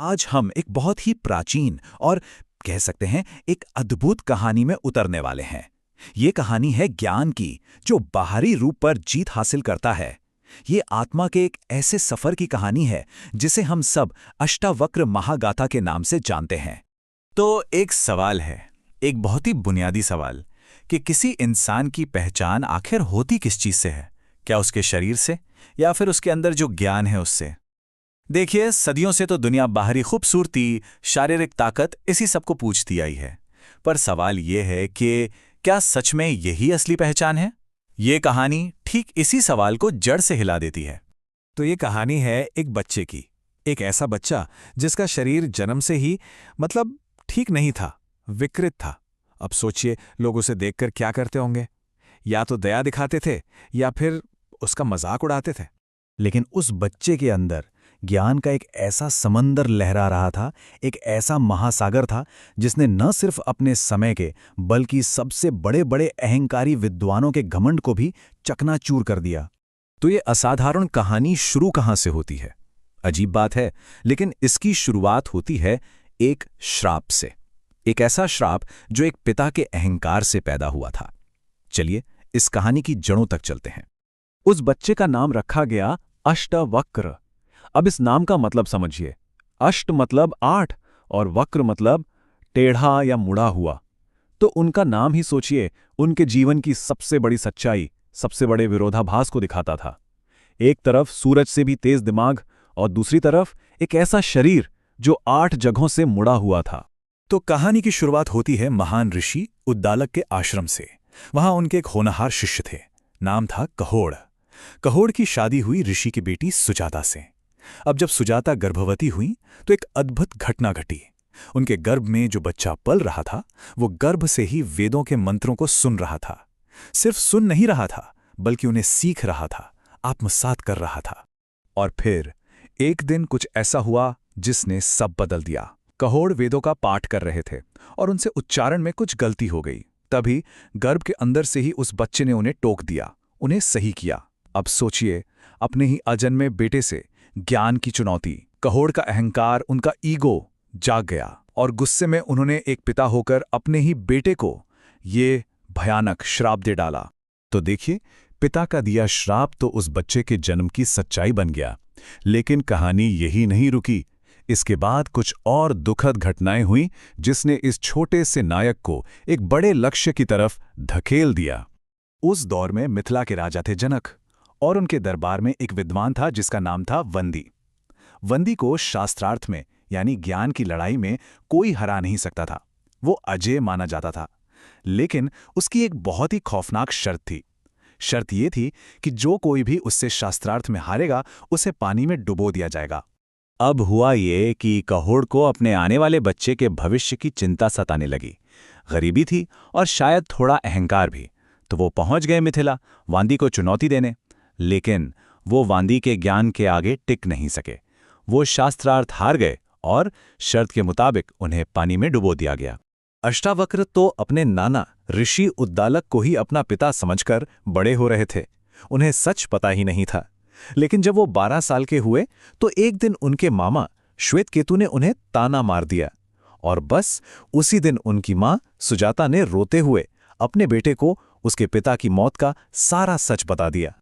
आज हम एक बहुत ही प्राचीन और कह सकते हैं एक अद्भुत कहानी में उतरने वाले हैं। ये कहानी है ज्ञान की, जो बाहरी रूप पर जीत हासिल करता है। ये आत्मा के एक ऐसे सफर की कहानी है जिसे हम सब अष्टावक्र महागाथा के नाम से जानते हैं। तो एक सवाल है, एक बहुत ही बुनियादी सवाल, कि किसी इंसान की पहचान आखिर होती किस चीज से है? क्या उसके शरीर से, या फिर उसके अंदर जो ज्ञान है उससे? देखिए, सदियों से तो दुनिया बाहरी खूबसूरती, शारीरिक ताकत इसी सब को पूछती आई है। पर सवाल ये है कि क्या सच में यही असली पहचान है? ये कहानी ठीक इसी सवाल को जड़ से हिला देती है। तो ये कहानी है एक बच्चे की। एक ऐसा बच्चा जिसका शरीर जन्म से ही ठीक नहीं था, विकृत था। अब सोचिए, लोग उसे देखकर क्या करते होंगे? या तो दया दिखाते थे या फिर उसका मजाक उड़ाते थे। लेकिन उस बच्चे के अंदर ज्ञान का एक ऐसा समंदर लहरा रहा था, एक ऐसा महासागर था जिसने न सिर्फ अपने समय के बल्कि सबसे बड़े बड़े अहंकारी विद्वानों के घमंड को भी चकनाचूर कर दिया। तो ये असाधारण कहानी शुरू कहाँ से होती है? अजीब बात है, लेकिन इसकी शुरुआत होती है एक श्राप से। एक ऐसा श्राप जो एक पिता के अहंकार से पैदा हुआ था। चलिए इस कहानी की जड़ों तक चलते हैं। उस बच्चे का नाम रखा गया अष्टावक्र। अब इस नाम का मतलब समझिए। अष्ट मतलब 8 और वक्र मतलब टेढ़ा या मुड़ा हुआ। तो उनका नाम ही सोचिए, उनके जीवन की सबसे बड़ी सच्चाई, सबसे बड़े विरोधाभास को दिखाता था। एक तरफ सूरज से भी तेज दिमाग और दूसरी तरफ एक ऐसा शरीर जो 8 जगहों से मुड़ा हुआ था। तो कहानी की शुरुआत होती है महान ऋषि उद्दालक के आश्रम से। वहां उनके एक होनहार शिष्य थे, नाम था कहोड़। कहोड़ की शादी हुई ऋषि की बेटी सुजाता से। अब जब सुजाता गर्भवती हुई तो एक अद्भुत घटना घटी। उनके गर्भ में जो बच्चा पल रहा था, वो गर्भ से ही वेदों के मंत्रों को सुन रहा था। सिर्फ सुन नहीं रहा था, बल्कि उन्हें सीख रहा था, आत्मसात कर रहा था। और फिर एक दिन कुछ ऐसा हुआ जिसने सब बदल दिया। कहोड़ वेदों का पाठ कर रहे थे और उनसे उच्चारण में कुछ गलती हो गई। तभी गर्भ के अंदर से ही उस बच्चे ने उन्हें टोक दिया, उन्हें सही किया। अब सोचिए, अपने ही अजन्मे बेटे से ज्ञान की चुनौती। कहोड़ का अहंकार, उनका ईगो जाग गया और गुस्से में उन्होंने एक पिता होकर अपने ही बेटे को ये भयानक श्राप दे डाला। तो देखिए, पिता का दिया श्राप तो उस बच्चे के जन्म की सच्चाई बन गया। लेकिन कहानी यही नहीं रुकी। इसके बाद कुछ और दुखद घटनाएं हुई जिसने इस छोटे से नायक को एक बड़े लक्ष्य की तरफ धकेल दिया। उस दौर में मिथिला के राजा थे जनक, और उनके दरबार में एक विद्वान था जिसका नाम था वंदी। वंदी को शास्त्रार्थ में यानी ज्ञान की लड़ाई में कोई हरा नहीं सकता था। वो अजेय माना जाता था। लेकिन उसकी एक बहुत ही खौफनाक शर्त थी। शर्त ये थी कि जो कोई भी उससे शास्त्रार्थ में हारेगा, उसे पानी में डुबो दिया जाएगा। अब हुआ ये कि कहोड़ को अपने आने वाले बच्चे के भविष्य की चिंता सताने लगी। गरीबी थी और शायद थोड़ा अहंकार भी। तो वो पहुंच गए मिथिला वांदी को चुनौती देने। लेकिन वो वांदी के ज्ञान के आगे टिक नहीं सके। वो शास्त्रार्थ हार गए और शर्त के मुताबिक उन्हें पानी में डुबो दिया गया। अष्टावक्र तो अपने नाना ऋषि उद्दालक को ही अपना पिता समझकर बड़े हो रहे थे। उन्हें सच पता ही नहीं था। लेकिन जब वो 12 साल के हुए तो एक दिन उनके मामा श्वेतकेतु ने उन्हें ताना मार दिया। और बस उसी दिन उनकी मां सुजाता ने रोते हुए अपने बेटे को उसके पिता की मौत का सारा सच बता दिया।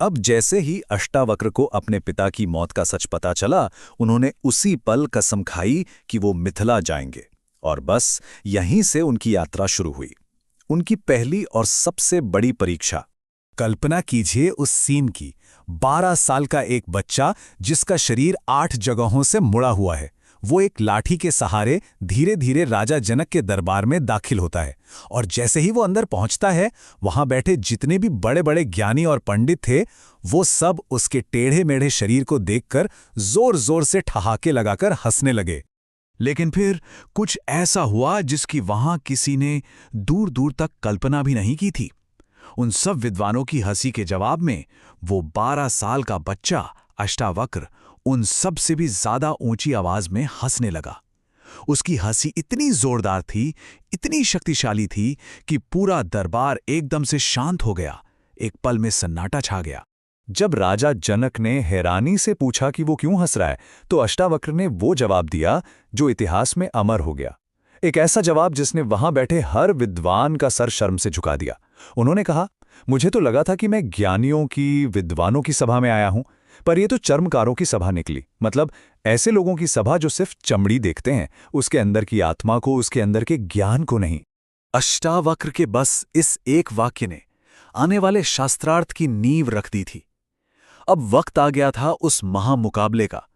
अब जैसे ही अष्टावक्र को अपने पिता की मौत का सच पता चला, उन्होंने उसी पल कसम खाई कि वो मिथिला जाएंगे। और बस यहीं से उनकी यात्रा शुरू हुई, उनकी पहली और सबसे बड़ी परीक्षा। कल्पना कीजिए उस सीन की। 12 साल का एक बच्चा जिसका शरीर 8 जगहों से मुड़ा हुआ है, वो एक लाठी के सहारे धीरे धीरे राजा जनक के दरबार में दाखिल होता है। और जैसे ही वो अंदर पहुंचता है, वहां बैठे जितने भी बड़े बड़े ज्ञानी और पंडित थे, वो सब उसके टेढ़े मेढ़े शरीर को देखकर जोर जोर से ठहाके लगाकर हंसने लगे। लेकिन फिर कुछ ऐसा हुआ जिसकी वहां किसी ने दूर दूर तक कल्पना भी नहीं की थी। उन सब विद्वानों की हंसी के जवाब में वो 12 साल का बच्चा अष्टावक्र उन सब से भी ज्यादा ऊंची आवाज में हंसने लगा। उसकी हंसी इतनी जोरदार थी, इतनी शक्तिशाली थी कि पूरा दरबार एकदम से शांत हो गया। एक पल में सन्नाटा छा गया। जब राजा जनक ने हैरानी से पूछा कि वो क्यों हंस रहा है, तो अष्टावक्र ने वो जवाब दिया जो इतिहास में अमर हो गया। एक ऐसा जवाब जिसने वहां बैठे हर विद्वान का सर शर्म से झुका दिया। उन्होंने कहा, मुझे तो लगा था कि मैं ज्ञानियों की, विद्वानों की सभा में आया हूं, पर यह तो चर्मकारों की सभा निकली। मतलब ऐसे लोगों की सभा जो सिर्फ चमड़ी देखते हैं, उसके अंदर की आत्मा को, उसके अंदर के ज्ञान को नहीं। अष्टावक्र के बस इस एक वाक्य ने आने वाले शास्त्रार्थ की नींव रख दी थी। अब वक्त आ गया था उस महामुकाबले का,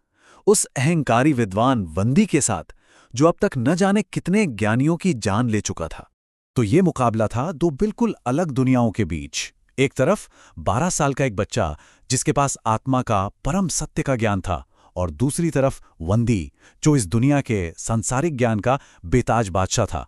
उस अहंकारी विद्वान वंदी के साथ, जो अब तक न जाने कितने ज्ञानियों की जान ले चुका था। तो ये मुकाबला था दो बिल्कुल अलग दुनियाओं के बीच। एक तरफ 12 साल का एक बच्चा जिसके पास आत्मा का, परम सत्य का ज्ञान था, और दूसरी तरफ वंदी जो इस दुनिया के सांसारिक ज्ञान का बेताज बादशाह था।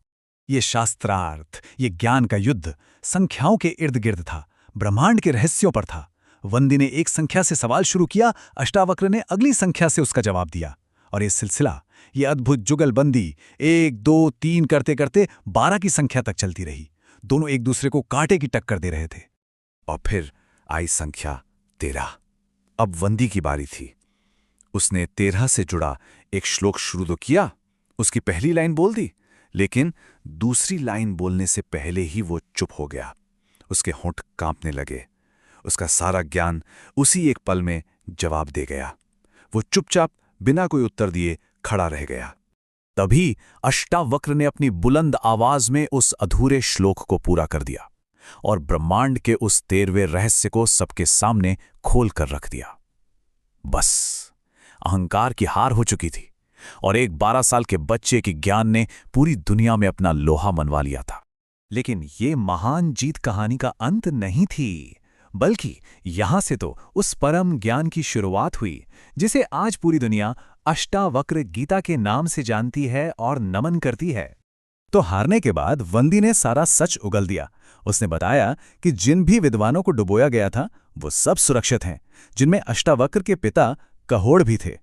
ये शास्त्रार्थ, ये ज्ञान का युद्ध संख्याओं के इर्द गिर्द था, ब्रह्मांड के रहस्यों पर था। वंदी ने एक संख्या से सवाल शुरू किया, अष्टावक्र ने अगली संख्या से उसका जवाब दिया, और ये सिलसिला, ये अद्भुत जुगलबंदी 1, 2, 3 करते करते 12 की संख्या तक चलती रही। दोनों एक दूसरे को कांटे की टक्कर दे रहे थे। और फिर आई संख्या 13। अब वंदी की बारी थी। उसने 13 से जुड़ा एक श्लोक शुरू तो किया, उसकी पहली लाइन बोल दी, लेकिन दूसरी लाइन बोलने से पहले ही वो चुप हो गया। उसके होंठ कांपने लगे। उसका सारा ज्ञान उसी एक पल में जवाब दे गया। वो चुपचाप बिना कोई उत्तर दिए खड़ा रह गया। तभी अष्टावक्र ने अपनी बुलंद आवाज में उस अधूरे श्लोक को पूरा कर दिया और ब्रह्मांड के उस 13वें रहस्य को सबके सामने खोल कर रख दिया। बस अहंकार की हार हो चुकी थी और एक 12 साल के बच्चे के ज्ञान ने पूरी दुनिया में अपना लोहा मनवा लिया था। लेकिन ये महान जीत कहानी का अंत नहीं थी, बल्कि यहां से तो उस परम ज्ञान की शुरुआत हुई जिसे आज पूरी दुनिया अष्टावक्र गीता के नाम से जानती है और नमन करती है। तो हारने के बाद वंदी ने सारा सच उगल दिया। उसने बताया कि जिन भी विद्वानों को डुबोया गया था वो सब सुरक्षित हैं, जिनमें अष्टावक्र के पिता कहोड़ भी थे।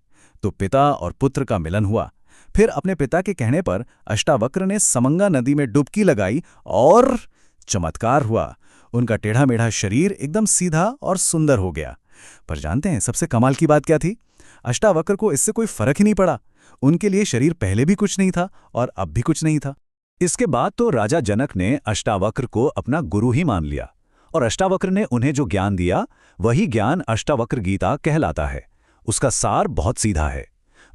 तो पिता और पुत्र का मिलन हुआ। फिर अपने पिता के कहने पर अष्टावक्र ने समंगा नदी में डुबकी लगाई और चमत्कार हुआ। उनका टेढ़ा मेढ़ा शरीर एकदम सीधा और सुंदर हो गया। पर जानते हैं सबसे कमाल की बात क्या थी? अष्टावक्र को इससे कोई फर्क ही नहीं पड़ा। उनके लिए शरीर पहले भी कुछ नहीं था और अब भी कुछ नहीं था। इसके बाद तो राजा जनक ने अष्टावक्र को अपना गुरु ही मान लिया और अष्टावक्र ने उन्हें जो ज्ञान दिया वही ज्ञान अष्टावक्र गीता कहलाता है। उसका सार बहुत सीधा है।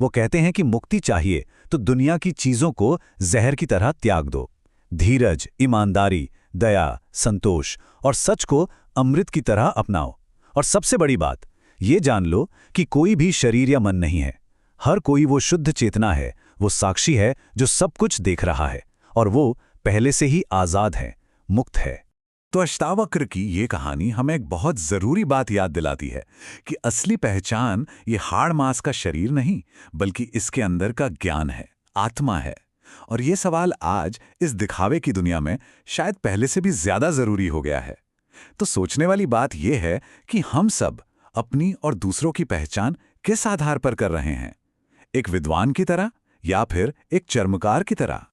वो कहते हैं कि मुक्ति चाहिए तो दुनिया की चीजों को जहर की तरह त्याग दो। धीरज, ईमानदारी, दया, संतोष और सच को अमृत की तरह अपनाओ। और सबसे बड़ी बात, ये जान लो कि कोई भी शरीर या मन नहीं है। हर कोई वो शुद्ध चेतना है, वो साक्षी है जो सब कुछ देख रहा है और वो पहले से ही आजाद है, मुक्त है। तो अष्टावक्र की ये कहानी हमें एक बहुत जरूरी बात याद दिलाती है कि असली पहचान ये हाड़ मांस का शरीर नहीं, बल्कि इसके अंदर का ज्ञान है, आत्मा है। और ये सवाल आज इस दिखावे की दुनिया में शायद पहले से भी ज्यादा जरूरी हो गया है। तो सोचने वाली बात यह है कि हम सब अपनी और दूसरों की पहचान किस आधार पर कर रहे हैं? एक विद्वान की तरह या फिर एक चर्मकार की तरह?